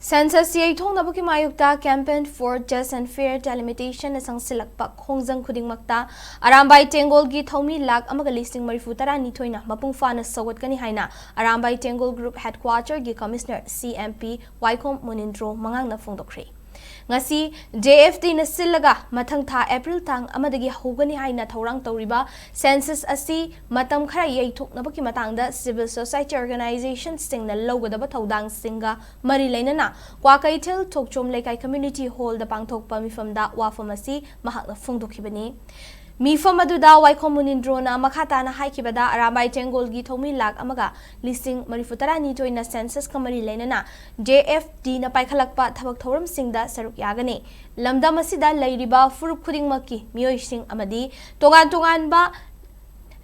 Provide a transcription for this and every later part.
Census Yeithoknabagi Mayokta campaign for just and fair delimitation na Changsillakpa Khongjang Khudingmakta Arambai Tengol gi Thoumee lak amaga listing marifutara nithoina mapung fana Sougatkani haina Arambai Tengol Group Headquarter gi Commissioner CMP Waikom Munindro mangangna phongdokre ngasi JFD na sillaga mathang tha April tang amadagi hogani haina thorang tawriba census asi matam khara yeithoknabagi matangda civil society organizations singna logadaba thodang singa mari leinana kwakaithil thokchom lekai community hall da pangthokpa mifamda wafam asi mahakna phongdokhibani Mifam aduda Waikom Munindro na makhatana haikibada Arambai Tengol gi Thoumee lak amaga listing marifutara nitoina census kamari leinana JFD na paikhalakpa thabak thoram singda saruk yagani lamdam asida leiriba furup khudingmakki miyoising amadi tongan ba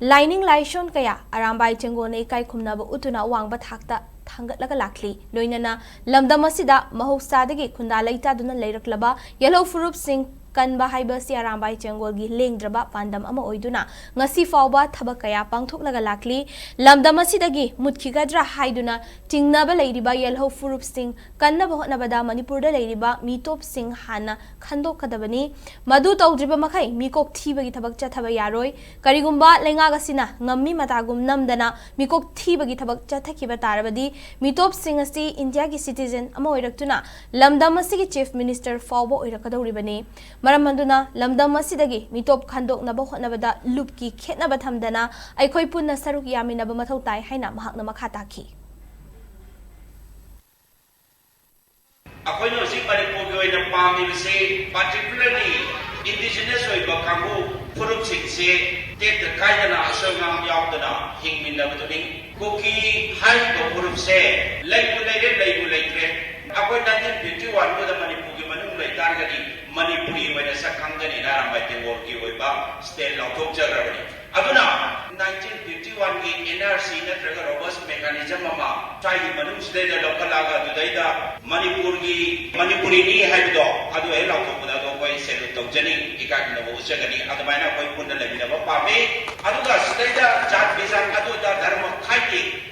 lining laishon kaya Arambai Tengol ne kai khumnaba utuna wangba thakta thangatlaga lakli loinana lamdam asida mahoksadagi khunda leita duna leiraklaba yellow furup sing Kanba haiba si Arambai Tengol gi lengdraba pandam ama oiduna ngasi fawba thabak kaya pangthoklaga lakli lamdam asidagi mutkigadra haiduna tingnaba leiriba yelho furup sing kannaba hotnabada Manipur da leiriba mitop sing hana khandokadabani madu tawdriba makai mikok thibagi thabak chathaba yaroi karigumba lengaga sina ngammi matagum namdana mikok thibagi thabak chathakiba tarabadi mitop sing asi India gi citizen ama oiraktuna lamdam asigi chief minister fawba oirakadoribani Maramanduna lamdam asidagi mitop khandoknaba hotnabada lupki khetnaba thamdana aikhoi punna saruk yaminaba mathau tai haina mahakna makha takhi Akoino si Manipur gi oina pamibse particularly indigenous oiba kangu furup singse tet kaidana asongam yaudana hingminabaduni kuki haiba furup se leibu leitre akoi 1951 da Manipur gi manung lai targadi Manipuri when a Khongjang Arambai Tengol gi oiba state lauthok jagrabani aduna 1951 gi NRC natraga robust mechanism ama chai manung state da lokalaga dudaida Manipuri ni haido adu ai lauthok da do koi selu tokjani ikakna bo usagani adamaina koi punna labina ba pame aduga state da jat bizan adu da dharma khaiti